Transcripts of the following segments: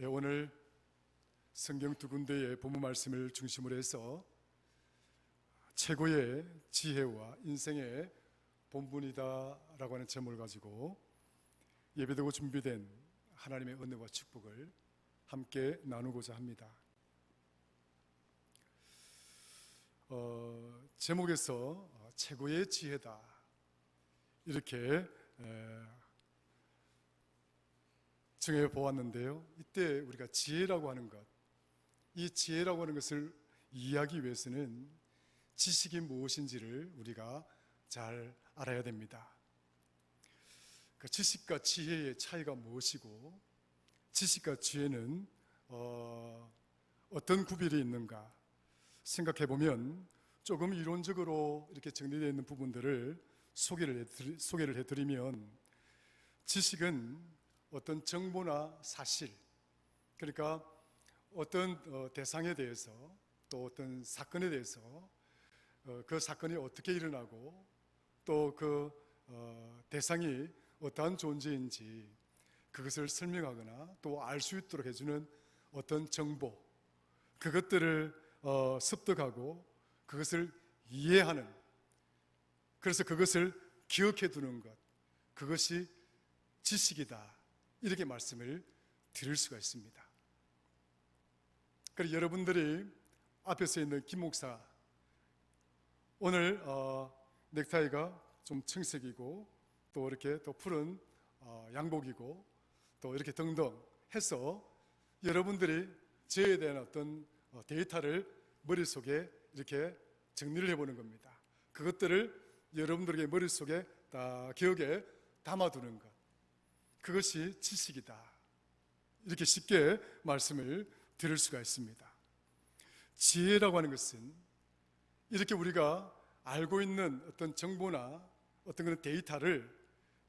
오늘 성경 두 군데의 본문 말씀을 중심으로 해서 최고의 지혜와 인생의 본분이다 라고 하는 제목을 가지고 예배되고 준비된 하나님의 은혜와 축복을 함께 나누고자 합니다. 제목에서 최고의 지혜다 이렇게 정해 보았는데요, 이때 우리가 지혜라고 하는 것, 이 지혜라고 하는 것을 이해하기 위해서는 지식이 무엇인지를 우리가 잘 알아야 됩니다. 그 지식과 지혜의 차이가 무엇이고, 지식과 지혜는 어떤 구별이 있는가 생각해 보면 조금 이론적으로 이렇게 정리되어 있는 부분들을 소개를 해드리면, 지식은 어떤 정보나 사실, 그러니까 어떤 대상에 대해서, 또 어떤 사건에 대해서 그 사건이 어떻게 일어나고 또 그 대상이 어떠한 존재인지 그것을 설명하거나 또 알 수 있도록 해주는 어떤 정보, 그것들을 습득하고 그것을 이해하는, 그래서 그것을 기억해 두는 것, 그것이 지식이다 이렇게 말씀을 드릴 수가 있습니다. 그리고 여러분들이 앞에서 있는 김 목사, 오늘 넥타이가 좀 청색이고 또 이렇게 또 푸른 양복이고 또 이렇게 등등 해서 여러분들이 저에 대한 어떤 데이터를 머릿속에 이렇게 정리를 해보는 겁니다. 그것들을 여러분들에게 머릿속에 다 기억에 담아두는 것, 그것이 지식이다 이렇게 쉽게 말씀을 드릴 수가 있습니다. 지혜라고 하는 것은 이렇게 우리가 알고 있는 어떤 정보나 어떤 그런 데이터를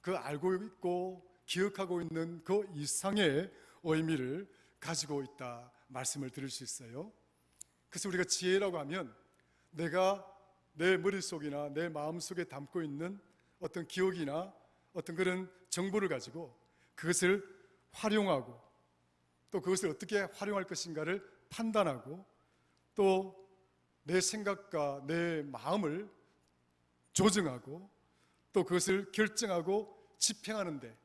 그 알고 있고 기억하고 있는 그 이상의 의미를 가지고 있다 말씀을 드릴 수 있어요. 그래서 우리가 지혜라고 하면 내가 내 머릿속이나 내 마음속에 담고 있는 어떤 기억이나 어떤 그런 정보를 가지고 그것을 활용하고 또 그것을 어떻게 활용할 것인가를 판단하고 또 내 생각과 내 마음을 조정하고 또 그것을 결정하고 집행하는데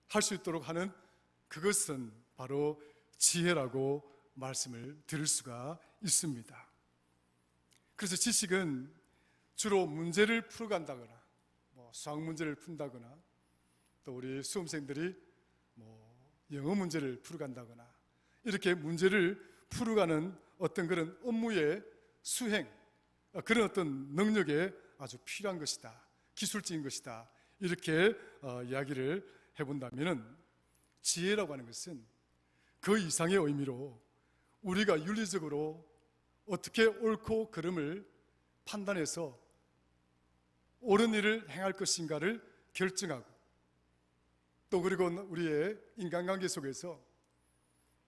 할 수 있도록 하는, 그것은 바로 지혜라고 말씀을 드릴 수가 있습니다. 그래서 지식은 주로 문제를 풀어간다거나 수학 문제를 푼다거나 또 우리 수험생들이 영어 문제를 풀어간다거나 이렇게 문제를 풀어가는 어떤 그런 업무의 수행, 그런 어떤 능력에 아주 필요한 것이다, 기술적인 것이다 이렇게 이야기를 해본다면, 지혜라고 하는 것은 그 이상의 의미로 우리가 윤리적으로 어떻게 옳고 그름을 판단해서 옳은 일을 행할 것인가를 결정하고 또 그리고 우리의 인간관계 속에서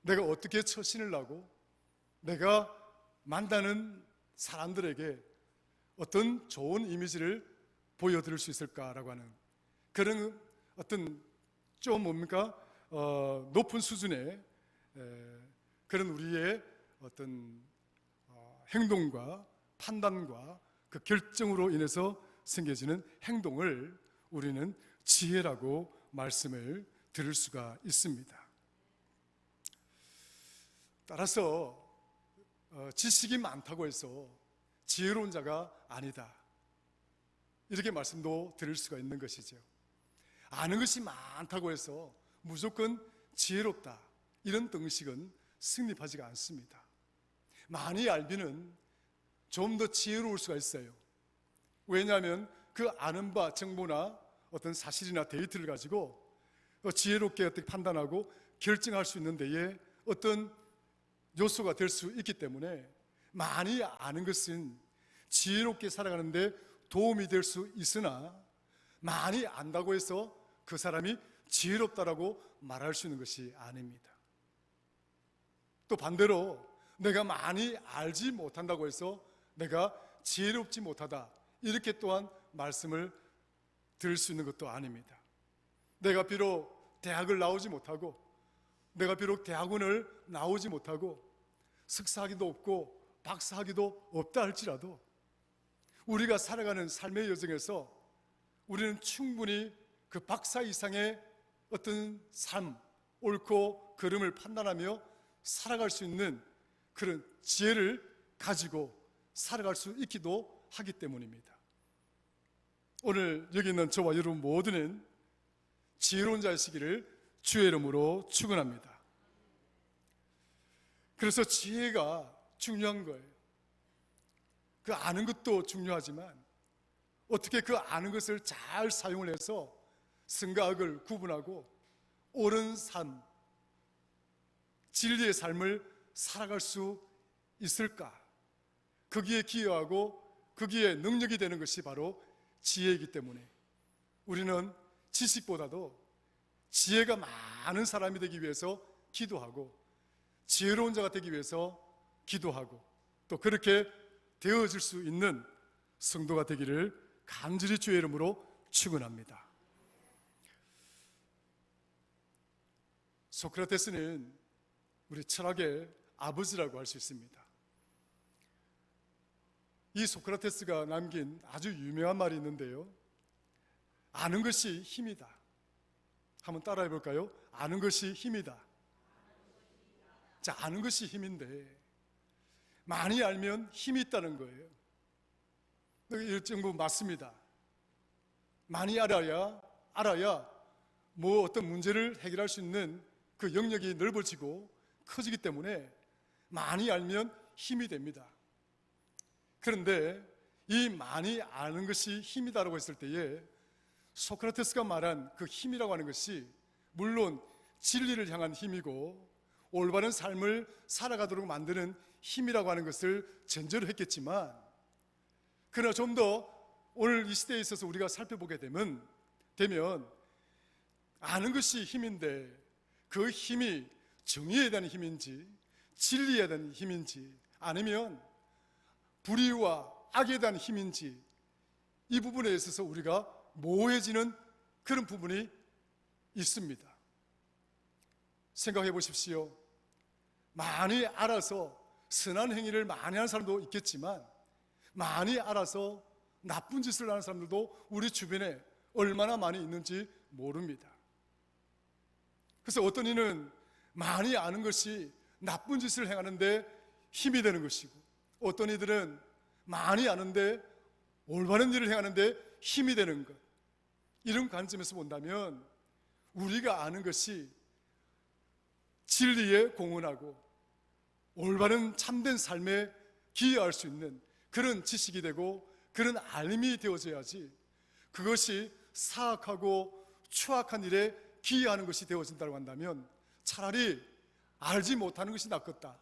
내가 어떻게 처신을 하고 내가 만나는 사람들에게 어떤 좋은 이미지를 보여드릴 수 있을까라고 하는 그런 어떤 좀 높은 수준의 그런 우리의 어떤 행동과 판단과 그 결정으로 인해서 생겨지는 행동을 우리는 지혜라고 말씀을 드릴 수가 있습니다. 따라서 지식이 많다고 해서 지혜로운 자가 아니다 이렇게 말씀도 드릴 수가 있는 것이죠. 아는 것이 많다고 해서 무조건 지혜롭다 이런 등식은 성립하지가 않습니다. 많이 알면은 좀 더 지혜로울 수가 있어요. 왜냐하면 그 아는 바 정보나 어떤 사실이나 데이터를 가지고 지혜롭게 어떻게 판단하고 결정할 수 있는 데에 어떤 요소가 될 수 있기 때문에 많이 아는 것은 지혜롭게 살아가는데 도움이 될 수 있으나 많이 안다고 해서 그 사람이 지혜롭다라고 말할 수 있는 것이 아닙니다. 또 반대로 내가 많이 알지 못한다고 해서 내가 지혜롭지 못하다 이렇게 또한 말씀을 드릴 수 있는 것도 아닙니다. 내가 비록 대학을 나오지 못하고 내가 비록 대학원을 나오지 못하고 석사학위도 없고 박사학위도 없다 할지라도 우리가 살아가는 삶의 여정에서 우리는 충분히 그 박사 이상의 어떤 삶, 옳고 그름을 판단하며 살아갈 수 있는 그런 지혜를 가지고 살아갈 수 있기도 하기 때문입니다. 오늘 여기 있는 저와 여러분 모두는 지혜로운 자이시기를 주의 이름으로 축원합니다. 그래서 지혜가 중요한 거예요. 그 아는 것도 중요하지만 어떻게 그 아는 것을 잘 사용을 해서 선과 악을 구분하고 옳은 삶, 진리의 삶을 살아갈 수 있을까? 거기에 기여하고 거기에 능력이 되는 것이 바로 지혜이기 때문에 우리는 지식보다도 지혜가 많은 사람이 되기 위해서 기도하고 지혜로운 자가 되기 위해서 기도하고 또 그렇게 되어질 수 있는 성도가 되기를 간절히 주의 이름으로 축원합니다. 소크라테스는 우리 철학의 아버지라고 할 수 있습니다. 이 소크라테스가 남긴 아주 유명한 말이 있는데요, 아는 것이 힘이다. 한번 따라해 볼까요? 아는 것이 힘이다. 자, 아는 것이 힘인데 많이 알면 힘이 있다는 거예요. 이 정부 맞습니다. 많이 알아야 뭐 어떤 문제를 해결할 수 있는 그 영역이 넓어지고 커지기 때문에 많이 알면 힘이 됩니다. 그런데 이 많이 아는 것이 힘이다라고 했을 때에 소크라테스가 말한 그 힘이라고 하는 것이 물론 진리를 향한 힘이고 올바른 삶을 살아가도록 만드는 힘이라고 하는 것을 전제로 했겠지만, 그러나 좀 더 오늘 이 시대에 있어서 우리가 살펴보게 되면 아는 것이 힘인데 그 힘이 정의에 대한 힘인지 진리에 대한 힘인지 아니면 불의와 악에 대한 힘인지 이 부분에 있어서 우리가 모호해지는 그런 부분이 있습니다. 생각해 보십시오. 많이 알아서 선한 행위를 많이 하는 사람도 있겠지만 많이 알아서 나쁜 짓을 하는 사람들도 우리 주변에 얼마나 많이 있는지 모릅니다. 그래서 어떤 이는 많이 아는 것이 나쁜 짓을 행하는데 힘이 되는 것이고 어떤 이들은 많이 아는데 올바른 일을 행하는데 힘이 되는 것, 이런 관점에서 본다면 우리가 아는 것이 진리에 공헌하고 올바른 참된 삶에 기여할 수 있는 그런 지식이 되고 그런 알림이 되어져야지 그것이 사악하고 추악한 일에 기여하는 것이 되어진다고 한다면 차라리 알지 못하는 것이 낫겠다,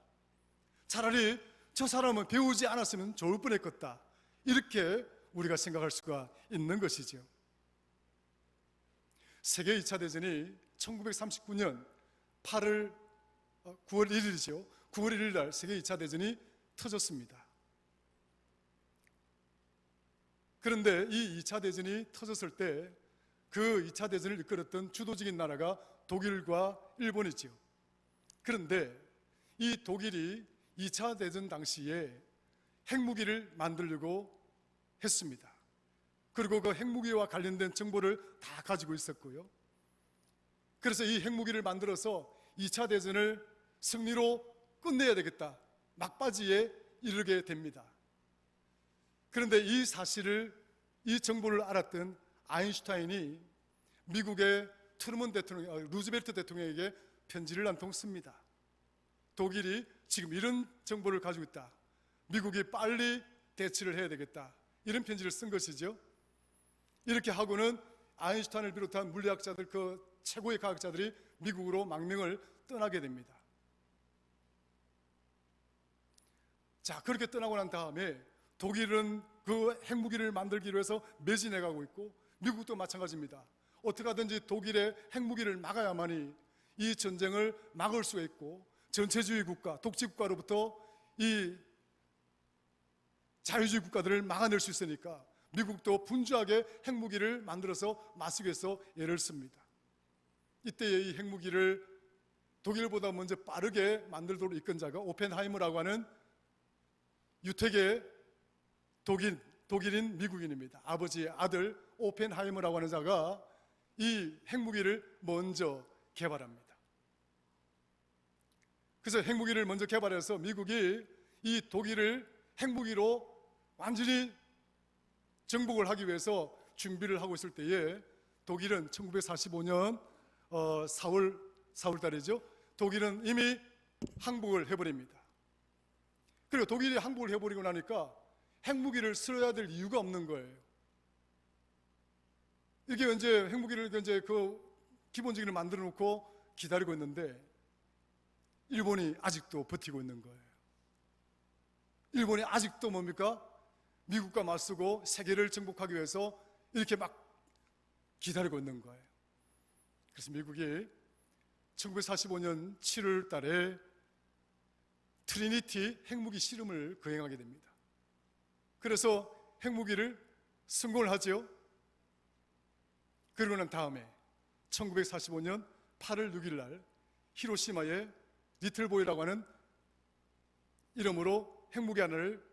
차라리 저 사람은 배우지 않았으면 좋을 뻔했겠다, 이렇게 우리가 생각할 수가 있는 것이죠. 세계 2차 대전이 1939년 9월 1일이죠. 9월 1일 날 세계 2차 대전이 터졌습니다. 그런데 이 2차 대전이 터졌을 때 그 2차 대전을 이끌었던 주도적인 나라가 독일과 일본이죠. 그런데 이 독일이 2차 대전 당시에 핵무기를 만들려고 했습니다. 그리고 그 핵무기와 관련된 정보를 다 가지고 있었고요. 그래서 이 핵무기를 만들어서 2차 대전을 승리로 끝내야 되겠다, 막바지에 이르게 됩니다. 그런데 이 사실을, 이 정보를 알았던 아인슈타인이 미국의 트루먼 대통령, 루즈벨트 대통령에게 편지를 한 통 씁니다. 독일이 지금 이런 정보를 가지고 있다, 미국이 빨리 대치를 해야 되겠다, 이런 편지를 쓴 것이죠. 이렇게 하고는 아인슈타인을 비롯한 물리학자들, 그 최고의 과학자들이 미국으로 망명을 떠나게 됩니다. 자, 그렇게 떠나고 난 다음에 독일은 그 핵무기를 만들기로 해서 매진해 가고 있고 미국도 마찬가지입니다. 어떻게 하든지 독일의 핵무기를 막아야만이 이 전쟁을 막을 수가 있고 전체주의 국가, 독재국가로부터 이 자유주의 국가들을 막아낼 수 있으니까 미국도 분주하게 핵무기를 만들어서 맞서기 위해서 애를 씁니다. 이때에 이 핵무기를 독일보다 먼저 빠르게 만들도록 이끈 자가 오펜하이머라고 하는 유택의 독일인 미국인입니다. 아버지의 아들 오펜하이머라고 하는 자가 이 핵무기를 먼저 개발합니다. 그래서 핵무기를 먼저 개발해서 미국이 이 독일을 핵무기로 완전히 정복을 하기 위해서 준비를 하고 있을 때에 독일은 1945년 4월 달이죠. 독일은 이미 항복을 해버립니다. 그리고 독일이 항복을 해버리고 나니까 핵무기를 쓰러야 될 이유가 없는 거예요. 이게 이제 핵무기를 이제 그 기본적인 걸 만들어 놓고 기다리고 있는데 일본이 아직도 버티고 있는 거예요. 일본이 아직도 뭡니까? 미국과 맞서고 세계를 정복하기 위해서 이렇게 막 기다리고 있는 거예요. 그래서 미국이 1945년 7월 달에 트리니티 핵무기 실험을 거행하게 됩니다. 그래서 핵무기를 성공을 하죠. 그러고 난 다음에 1945년 8월 6일 날 히로시마에 리틀보이라고 하는 이름으로 핵무기 하나를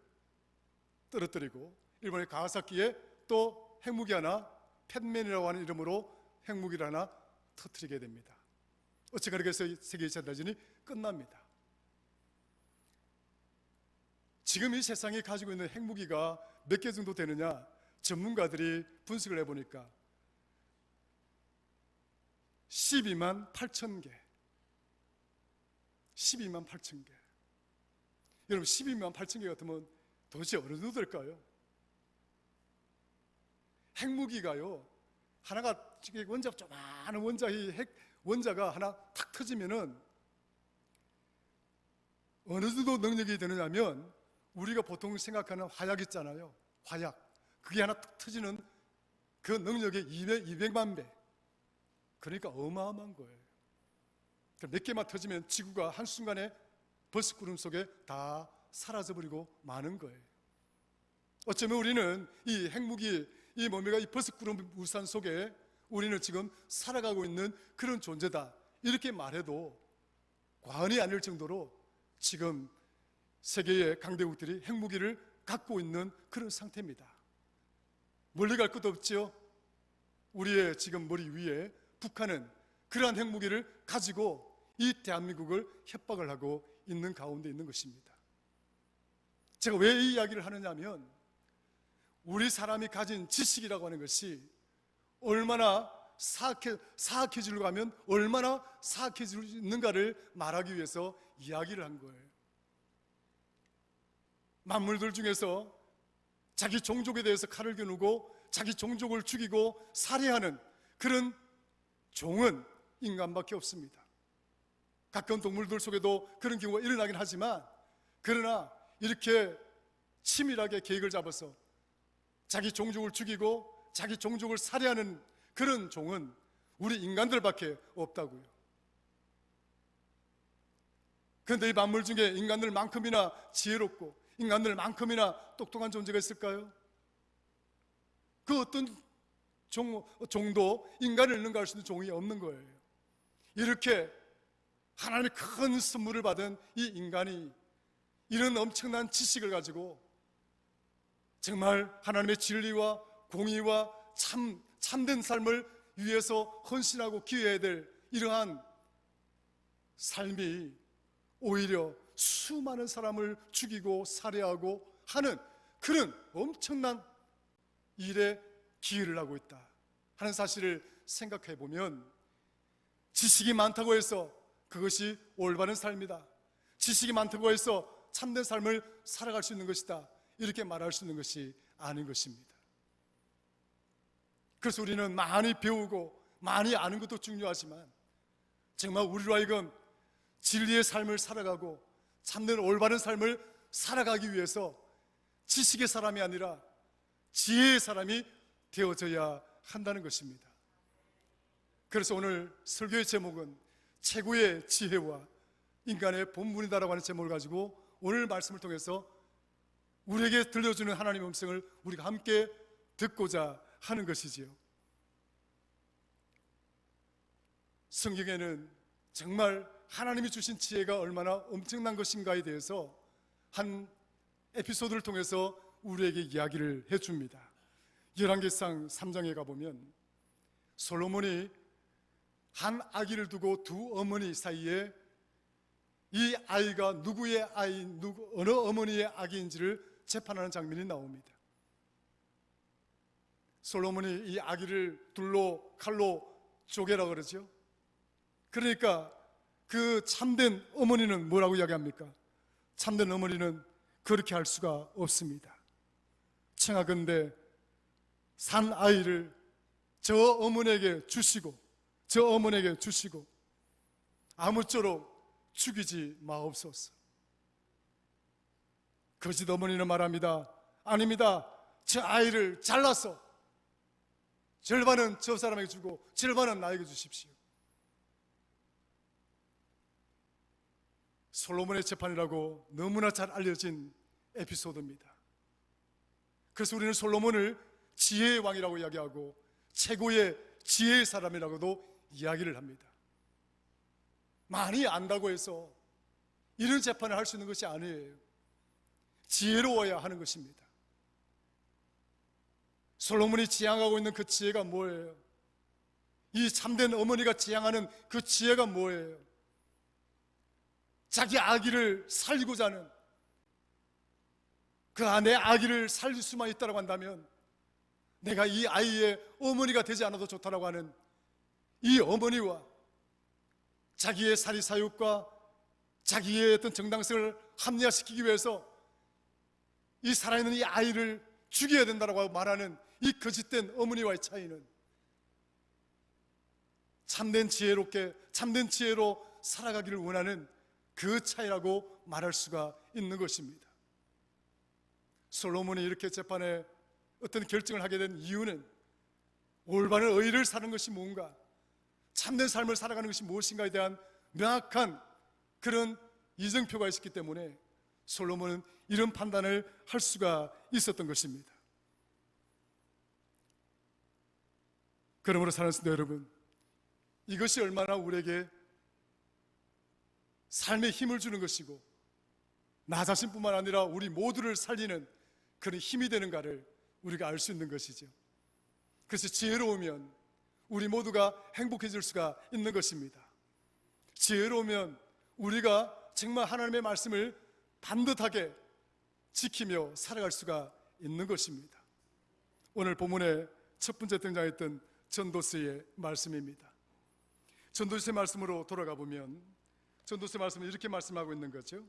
떨어뜨리고 일본의 가와사키에 또 핵무기 하나, 팻맨이라고 하는 이름으로 핵무기를 하나 터뜨리게 됩니다. 어찌 그렇게 해서 세계 2차 대전이 끝납니다. 지금 이 세상이 가지고 있는 핵무기가 몇 개 정도 되느냐? 전문가들이 분석을 해보니까 12만 8천 개. 12만 8천 개. 여러분 12만 8천 개 같으면 도대체 어느 정도 될까요? 핵무기가요, 하나가 원자 조그마한 핵 원자가 하나 탁 터지면은 어느 정도 능력이 되느냐면 우리가 보통 생각하는 화약 있잖아요. 화약. 그게 하나 탁 터지는 그 능력의 200만 배. 그러니까 어마어마한 거예요. 몇 개만 터지면 지구가 한순간에 버스구름 속에 다 사라져버리고 마는 거예요. 어쩌면 우리는 이 핵무기, 이 버스구름 우산 속에 우리는 지금 살아가고 있는 그런 존재다, 이렇게 말해도 과언이 아닐 정도로 지금 세계의 강대국들이 핵무기를 갖고 있는 그런 상태입니다. 멀리 갈 것도 없죠. 우리의 지금 머리 위에 북한은 그러한 핵무기를 가지고 이 대한민국을 협박을 하고 있는 가운데 있는 것입니다. 제가 왜 이 이야기를 하느냐면 우리 사람이 가진 지식이라고 하는 것이 얼마나 사악해지려고 하면 얼마나 사악해질 수 있는가를 말하기 위해서 이야기를 한 거예요. 만물들 중에서 자기 종족에 대해서 칼을 겨누고 자기 종족을 죽이고 살해하는 그런 종은 인간밖에 없습니다. 가까운 동물들 속에도 그런 경우가 일어나긴 하지만, 그러나 이렇게 치밀하게 계획을 잡아서 자기 종족을 죽이고 자기 종족을 살해하는 그런 종은 우리 인간들밖에 없다고요. 그런데 이 만물 중에 인간들만큼이나 지혜롭고 인간들만큼이나 똑똑한 존재가 있을까요? 그 어떤 종도 인간을 능가할 수 있는 종이 없는 거예요. 이렇게 하나님의 큰 선물을 받은 이 인간이 이런 엄청난 지식을 가지고 정말 하나님의 진리와 공의와 참된 삶을 위해서 헌신하고 기여해야 될 이러한 삶이 오히려 수많은 사람을 죽이고 살해하고 하는 그런 엄청난 일에 기여를 하고 있다 하는 사실을 생각해 보면, 지식이 많다고 해서 그것이 올바른 삶이다, 지식이 많다고 해서 참된 삶을 살아갈 수 있는 것이다, 이렇게 말할 수 있는 것이 아닌 것입니다. 그래서 우리는 많이 배우고 많이 아는 것도 중요하지만 정말 우리로 하여금 진리의 삶을 살아가고 참된 올바른 삶을 살아가기 위해서 지식의 사람이 아니라 지혜의 사람이 되어져야 한다는 것입니다. 그래서 오늘 설교의 제목은 최고의 지혜와 인간의 본분이다라고 하는 제목을 가지고 오늘 말씀을 통해서 우리에게 들려주는 하나님의 음성을 우리가 함께 듣고자 하는 것이지요. 성경에는 정말 하나님이 주신 지혜가 얼마나 엄청난 것인가에 대해서 한 에피소드를 통해서 우리에게 이야기를 해줍니다. 열왕기상 3장에 가보면 솔로몬이 한 아기를 두고 두 어머니 사이에 이 아이가 누구의 아이, 어느 어머니의 아기인지를 재판하는 장면이 나옵니다. 솔로몬이 이 아기를 둘로 칼로 쪼개라 그러죠. 그러니까 그 참된 어머니는 뭐라고 이야기합니까? 참된 어머니는 그렇게 할 수가 없습니다. 청하건대 산 아이를 저 어머니에게 주시고 아무쪼록 죽이지 마옵소서. 거짓 어머니는 말합니다. 아닙니다. 저 아이를 잘라서 절반은 저 사람에게 주고 절반은 나에게 주십시오. 솔로몬의 재판이라고 너무나 잘 알려진 에피소드입니다. 그래서 우리는 솔로몬을 지혜의 왕이라고 이야기하고 최고의 지혜의 사람이라고도 이야기를 합니다. 많이 안다고 해서 이런 재판을 할 수 있는 것이 아니에요. 지혜로워야 하는 것입니다. 솔로몬이 지향하고 있는 그 지혜가 뭐예요? 이 참된 어머니가 지향하는 그 지혜가 뭐예요? 자기 아기를 살리고자 하는, 내 아기를 살릴 수만 있다고 한다면 내가 이 아이의 어머니가 되지 않아도 좋다라고 하는 이 어머니와 자기의 사리사욕과 자기의 어떤 정당성을 합리화시키기 위해서 이 살아있는 이 아이를 죽여야 된다고 말하는 이 거짓된 어머니와의 차이는 참된 지혜로 살아가기를 원하는 그 차이라고 말할 수가 있는 것입니다. 솔로몬이 이렇게 재판에 어떤 결정을 하게 된 이유는 올바른 의를 사는 것이 뭔가, 참된 삶을 살아가는 것이 무엇인가에 대한 명확한 그런 이정표가 있었기 때문에 솔로몬은 이런 판단을 할 수가 있었던 것입니다. 그러므로 사랑하는 성도 여러분, 이것이 얼마나 우리에게 삶에 힘을 주는 것이고 나 자신뿐만 아니라 우리 모두를 살리는 그런 힘이 되는가를 우리가 알 수 있는 것이죠. 그래서 지혜로우면 우리 모두가 행복해질 수가 있는 것입니다. 지혜로우면 우리가 정말 하나님의 말씀을 반듯하게 지키며 살아갈 수가 있는 것입니다. 오늘 본문의 첫 번째 등장했던 전도서의 말씀입니다. 전도서의 말씀으로 돌아가 보면 전도서의 말씀은 이렇게 말씀하고 있는 거죠.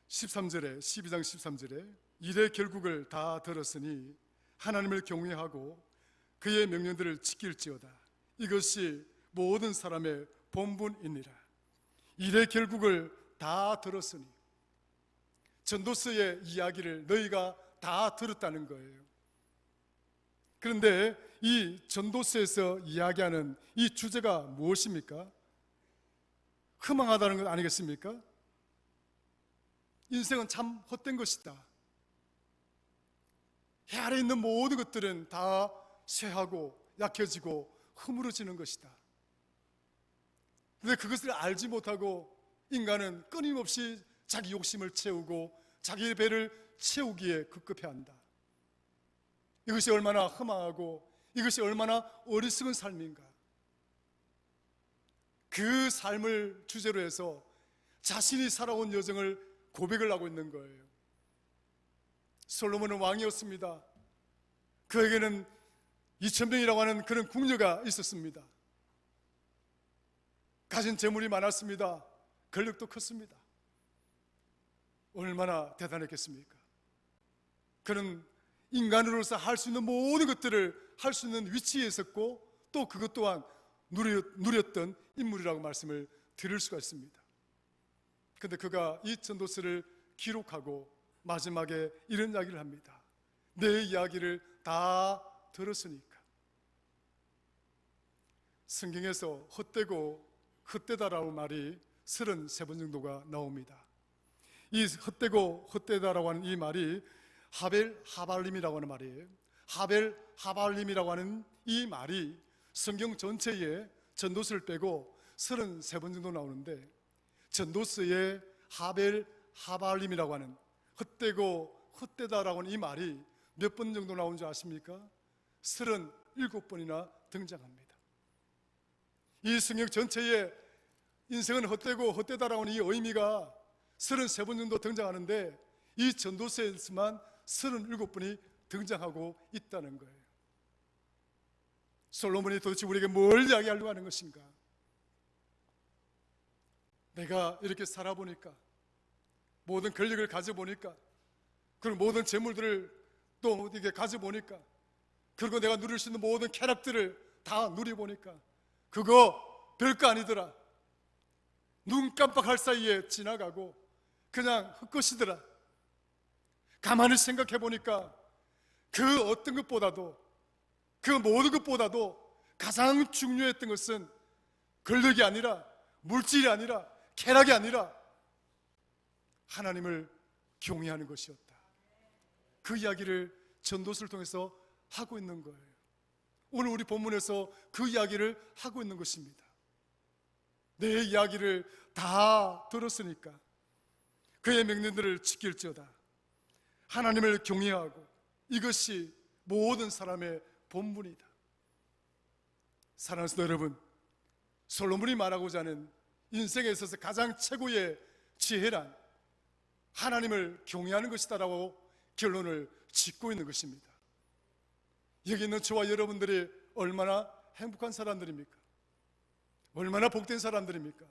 12장 13절에 이래 결국을 다 들었으니 하나님을 경외하고 그의 명령들을 지킬지어다. 이것이 모든 사람의 본분이니라. 이래 결국을 다 들었으니, 전도서의 이야기를 너희가 다 들었다는 거예요. 그런데 이 전도서에서 이야기하는 이 주제가 무엇입니까? 허망하다는 것 아니겠습니까? 인생은 참 헛된 것이다. 해 아래 있는 모든 것들은 다 쇠하고 약해지고 허물어지는 것이다. 그런데 그것을 알지 못하고 인간은 끊임없이 자기 욕심을 채우고 자기의 배를 채우기에 급급해한다. 이것이 얼마나 허망하고 이것이 얼마나 어리석은 삶인가. 그 삶을 주제로 해서 자신이 살아온 여정을 고백을 하고 있는 거예요. 솔로몬은 왕이었습니다. 그에게는 2000명이라고 하는 그런 궁녀가 있었습니다. 가진 재물이 많았습니다. 권력도 컸습니다. 얼마나 대단했겠습니까? 그는 인간으로서 할 수 있는 모든 것들을 할 수 있는 위치에 있었고 또 그것 또한 누렸던 인물이라고 말씀을 드릴 수가 있습니다. 그런데 그가 이 전도서를 기록하고 마지막에 이런 이야기를 합니다. 내 이야기를 다 들었으니까. 성경에서 헛되고 헛되다라고 말이 33번 정도가 나옵니다. 이 헛되고 헛되다라고 하는 이 말이 하벨 하발림이라고 하는 말이에요. 하벨 하발림이라고 하는 이 말이 성경 전체에 전도서를 빼고 33번 정도 나오는데 전도서에 하벨 하발림이라고 하는 헛되고 헛되다라고 하는 이 말이 몇 번 정도 나온 줄 아십니까? 37번이나 등장합니다. 이 성경 전체에 인생은 헛되고 헛되다라고 하는 이 의미가 33번 정도 등장하는데 이 전도서에서만 37번이 등장하고 있다는 거예요. 솔로몬이 도대체 우리에게 뭘 이야기하려고 하는 것인가? 내가 이렇게 살아보니까, 모든 권력을 가져보니까, 그리고 모든 재물들을 또 이렇게 가져보니까, 그리고 내가 누릴 수 있는 모든 쾌락들을 다 누려보니까 그거 별거 아니더라. 눈 깜빡할 사이에 지나가고 그냥 헛것이더라. 가만히 생각해 보니까 그 어떤 것보다도, 그 모든 것보다도 가장 중요했던 것은 권력이 아니라, 물질이 아니라, 쾌락이 아니라 하나님을 경외하는 것이었다. 그 이야기를 전도서를 통해서 하고 있는 거예요. 오늘 우리 본문에서 그 이야기를 하고 있는 것입니다. 내 이야기를 다 들었으니까 그의 명령들을 지킬지어다. 하나님을 경외하고, 이것이 모든 사람의 본분이다. 사랑하는 성도 여러분, 솔로몬이 말하고자 하는 인생에 있어서 가장 최고의 지혜란 하나님을 경외하는 것이다라고 결론을 짓고 있는 것입니다. 여기 있는 저와 여러분들이 얼마나 행복한 사람들입니까? 얼마나 복된 사람들입니까?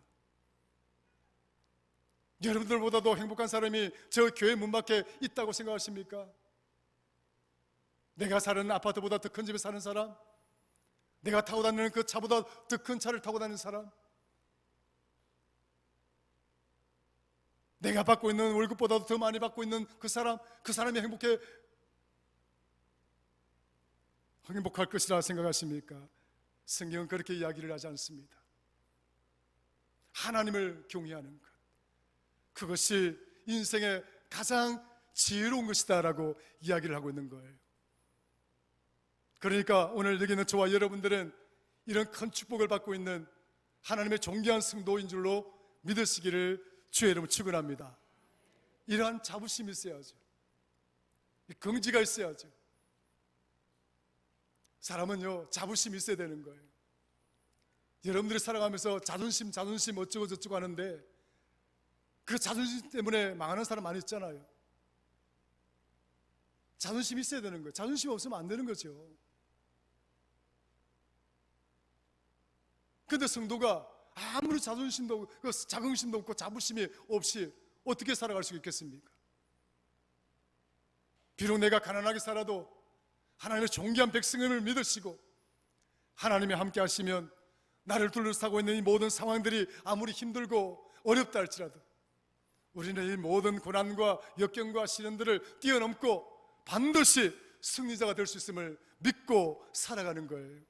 여러분들보다도 행복한 사람이 저 교회 문 밖에 있다고 생각하십니까? 내가 사는 아파트보다 더 큰 집에 사는 사람, 내가 타고 다니는 그 차보다 더 큰 차를 타고 다니는 사람, 내가 받고 있는 월급보다도 더 많이 받고 있는 그 사람이 행복할 것이라 생각하십니까? 성경은 그렇게 이야기를 하지 않습니다. 하나님을 경외하는 것, 그것이 인생의 가장 지혜로운 것이다라고 이야기를 하고 있는 거예요. 그러니까 오늘 여기 있는 저와 여러분들은 이런 큰 축복을 받고 있는 하나님의 존귀한 성도인 줄로 믿으시기를 주의 이름으로 축원합니다. 이러한 자부심이 있어야죠. 긍지가 있어야죠. 사람은요, 자부심이 있어야 되는 거예요. 여러분들이 살아가면서 자존심 어쩌고 저쩌고 하는데 그 자존심 때문에 망하는 사람 많이 있잖아요. 자존심이 있어야 되는 거예요. 자존심 없으면 안 되는 거죠. 근데 성도가 아무리 자존심도 없고 자긍심도 없고 자부심이 없이 어떻게 살아갈 수 있겠습니까? 비록 내가 가난하게 살아도 하나님의 존귀한 백성임을 믿으시고 하나님이 함께 하시면 나를 둘러싸고 있는 이 모든 상황들이 아무리 힘들고 어렵다 할지라도 우리는 이 모든 고난과 역경과 시련들을 뛰어넘고 반드시 승리자가 될 수 있음을 믿고 살아가는 거예요.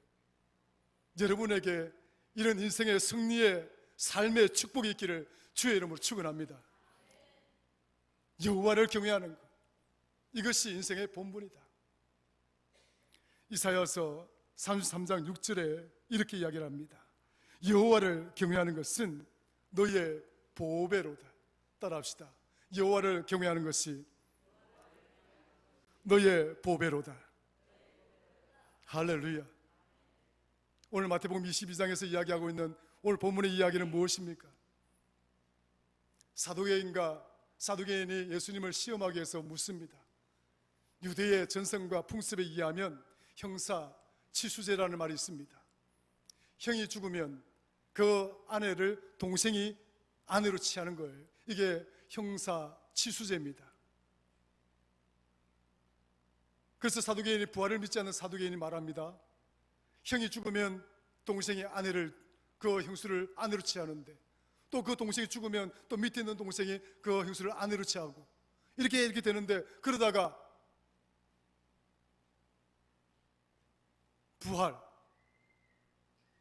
여러분에게 이런 인생의 승리의 삶의 축복이 있기를 주의 이름으로 축원합니다. 여호와를 경외하는 것, 이것이 인생의 본분이다. 이사야서 33장 6절에 이렇게 이야기를 합니다. 여호와를 경외하는 것은 너의 보배로다. 따라합시다. 여호와를 경외하는 것이 너의 보배로다. 할렐루야. 오늘 마태복음 22장에서 이야기하고 있는 오늘 본문의 이야기는 무엇입니까? 사두개인이 예수님을 시험하기 위해서 묻습니다. 유대의 전성과 풍습에 의하면 형사치수제라는 말이 있습니다. 형이 죽으면 그 아내를 동생이 아내로 취하는 거예요. 이게 형사치수제입니다. 그래서 사두개인이 부활을 믿지 않는 사두개인이 말합니다. 형이 죽으면 동생이 그 형수를 아내로 취하는데 또 그 동생이 죽으면 또 밑에 있는 동생이 그 형수를 아내로 취하고 이렇게 되는데, 그러다가 부활,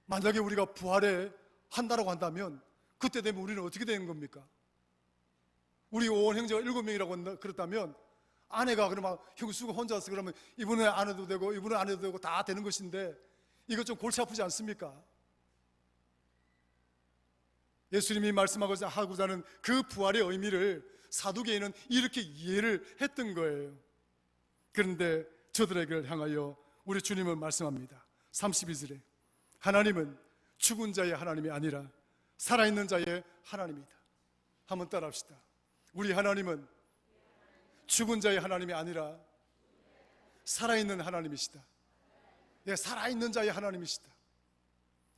만약에 우리가 부활에 한다라고 한다면 그때 되면 우리는 어떻게 되는 겁니까? 우리 온 형제가 7명이라고 그렇다면 아내가 그러면 형수가 혼자서 그러면 이분은 아내도 되고 이분은 아내도 되고 다 되는 것인데 이거 좀 골치 아프지 않습니까? 예수님이 말씀하고자 하는 그 부활의 의미를 사두개인은 이렇게 이해를 했던 거예요. 그런데 저들에게 향하여 우리 주님은 말씀합니다. 32절에 하나님은 죽은 자의 하나님이 아니라 살아있는 자의 하나님이다. 한번 따라합시다. 우리 하나님은 죽은 자의 하나님이 아니라 살아있는 하나님이시다. 예, 살아있는 자의 하나님이시다.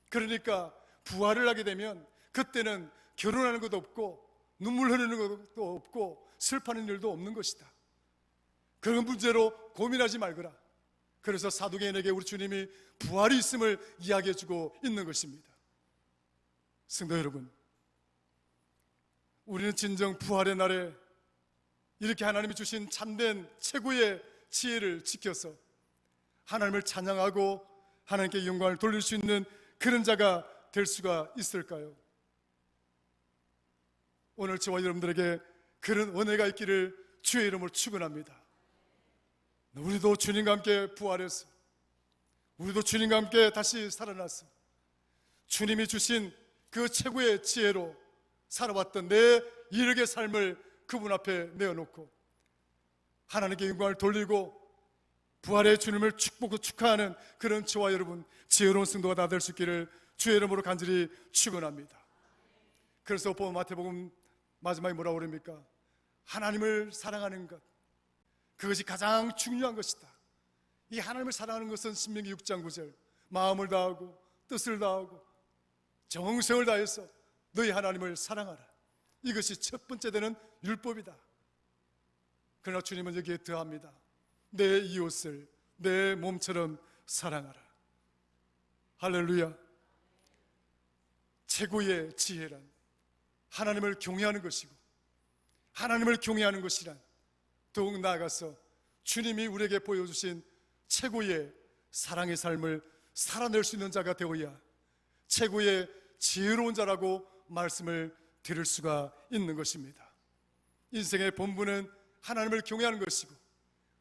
그러니까 부활을 하게 되면 그때는 결혼하는 것도 없고 눈물 흐르는 것도 없고 슬퍼하는 일도 없는 것이다. 그런 문제로 고민하지 말거라. 그래서 사두개인에게 우리 주님이 부활이 있음을 이야기해주고 있는 것입니다. 성도 여러분, 우리는 진정 부활의 날에 이렇게 하나님이 주신 참된 최고의 지혜를 지켜서 하나님을 찬양하고 하나님께 영광을 돌릴 수 있는 그런 자가 될 수가 있을까요? 오늘 저와 여러분들에게 그런 은혜가 있기를 주의 이름으로 축원합니다. 우리도 주님과 함께 부활해서, 우리도 주님과 함께 다시 살아나서 주님이 주신 그 최고의 지혜로 살아왔던 내 이르게 삶을 그분 앞에 내어놓고 하나님께 영광을 돌리고 부활의 주님을 축복하고 축하하는 그런 저와 여러분 지혜로운 성도가 다 될 수 있기를 주의 이름으로 간절히 축원합니다. 그래서 마태복음 마지막에 뭐라고 그럽니까? 하나님을 사랑하는 것, 그것이 가장 중요한 것이다. 이 하나님을 사랑하는 것은 신명기 6장 9절 마음을 다하고 뜻을 다하고 정성을 다해서 너희 하나님을 사랑하라. 이것이 첫 번째 되는 율법이다. 그러나 주님은 여기에 더합니다. 내 이웃을 내 몸처럼 사랑하라. 할렐루야. 최고의 지혜란 하나님을 경외하는 것이고, 하나님을 경외하는 것이란 더욱 나아가서 주님이 우리에게 보여주신 최고의 사랑의 삶을 살아낼 수 있는 자가 되어야 최고의 지혜로운 자라고 말씀을 드릴 수가 있는 것입니다. 인생의 본분은 하나님을 경외하는 것이고,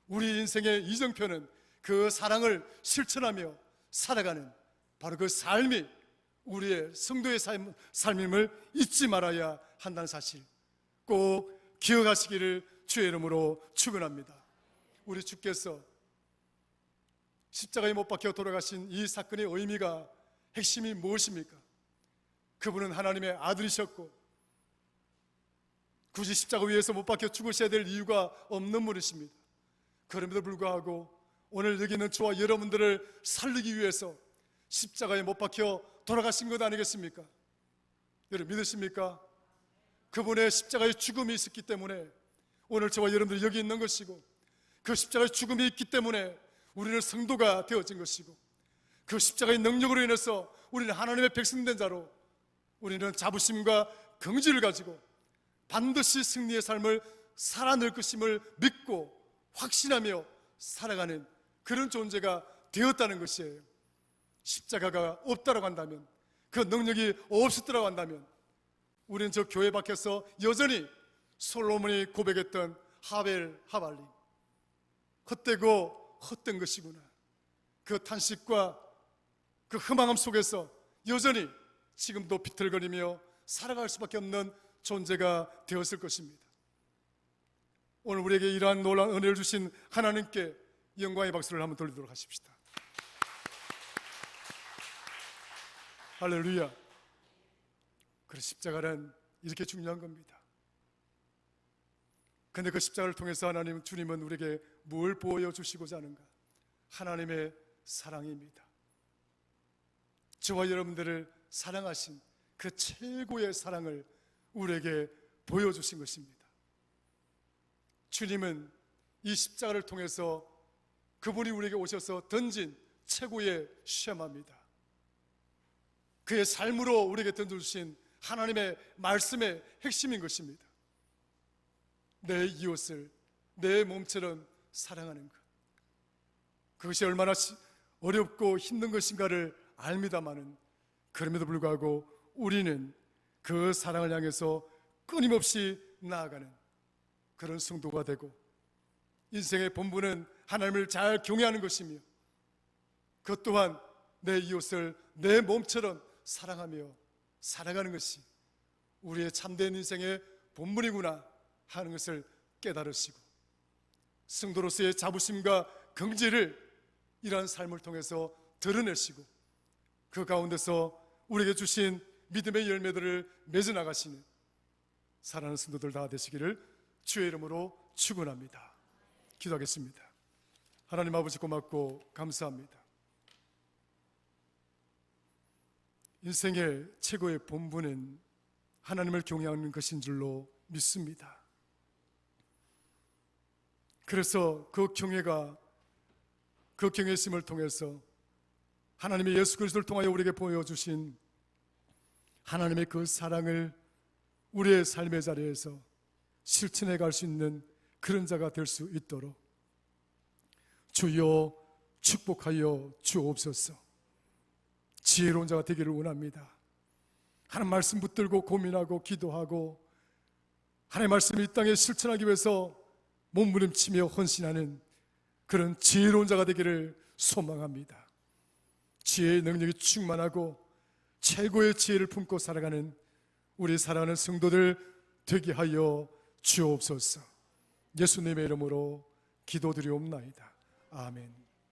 우리 인생의 이정표는 그 사랑을 실천하며 살아가는 바로 그 삶이 우리의 성도의 삶임을 잊지 말아야 한다는 사실 꼭 기억하시기를 주의 이름으로 축원합니다. 우리 주께서 십자가에 못 박혀 돌아가신 이 사건의 의미가, 핵심이 무엇입니까? 그분은 하나님의 아들이셨고 굳이 십자가 위에서 못 박혀 죽으셔야 될 이유가 없는 분이십니다. 그럼에도 불구하고 오늘 여기 있는 저와 여러분들을 살리기 위해서 십자가에 못 박혀 돌아가신 것 아니겠습니까? 여러분 믿으십니까? 그분의 십자가의 죽음이 있었기 때문에 오늘 저와 여러분들이 여기 있는 것이고, 그 십자가의 죽음이 있기 때문에 우리는 성도가 되어진 것이고, 그 십자가의 능력으로 인해서 우리는 하나님의 백성된 자로 우리는 자부심과 긍지를 가지고 반드시 승리의 삶을 살아낼 것임을 믿고 확신하며 살아가는 그런 존재가 되었다는 것이에요. 십자가가 없다라고 한다면, 그 능력이 없었다라고 한다면 우리는 저 교회 밖에서 여전히 솔로몬이 고백했던 하벨 하발림, 헛되고 헛된 것이구나, 그 탄식과 그 허망함 속에서 여전히 지금도 비틀거리며 살아갈 수밖에 없는 존재가 되었을 것입니다. 오늘 우리에게 이러한 놀라운 은혜를 주신 하나님께 영광의 박수를 한번 돌리도록 하십시다. 할렐루야. 그래서 십자가는 이렇게 중요한 겁니다. 근데 그 십자가를 통해서 하나님, 주님은 우리에게 뭘 보여주시고자 하는가? 하나님의 사랑입니다. 저와 여러분들을 사랑하신 그 최고의 사랑을 우리에게 보여주신 것입니다. 주님은 이 십자가를 통해서 그분이 우리에게 오셔서 던진 최고의 시험합니다. 그의 삶으로 우리에게 던져주신 하나님의 말씀의 핵심인 것입니다. 내 이웃을 내 몸처럼 사랑하는 것, 그것이 얼마나 어렵고 힘든 것인가를 압니다마는, 그럼에도 불구하고 우리는 그 사랑을 향해서 끊임없이 나아가는 그런 성도가 되고, 인생의 본분은 하나님을 잘 경외하는 것이며, 그것 또한 내 이웃을 내 몸처럼 사랑하며 살아가는 것이 우리의 참된 인생의 본분이구나 하는 것을 깨달으시고 성도로서의 자부심과 긍지를 이러한 삶을 통해서 드러내시고 그 가운데서 우리에게 주신 믿음의 열매들을 맺어 나가시는 사랑하는 성도들 다 되시기를 주의 이름으로 축원합니다. 기도하겠습니다. 하나님 아버지 고맙고 감사합니다. 인생의 최고의 본분은 하나님을 경외하는 것인 줄로 믿습니다. 그래서 그 경외심을 통해서 하나님의 예수 그리스도를 통하여 우리에게 보여주신 하나님의 그 사랑을 우리의 삶의 자리에서 실천해 갈 수 있는 그런 자가 될 수 있도록 주여 축복하여 주옵소서. 지혜로운 자가 되기를 원합니다. 하나님 말씀 붙들고 고민하고 기도하고 하나님의 말씀을 이 땅에 실천하기 위해서 몸부림치며 헌신하는 그런 지혜로운 자가 되기를 소망합니다. 지혜의 능력이 충만하고 최고의 지혜를 품고 살아가는 우리 사랑하는 성도들 되게 하여 주옵소서. 예수님의 이름으로 기도드리옵나이다. 아멘.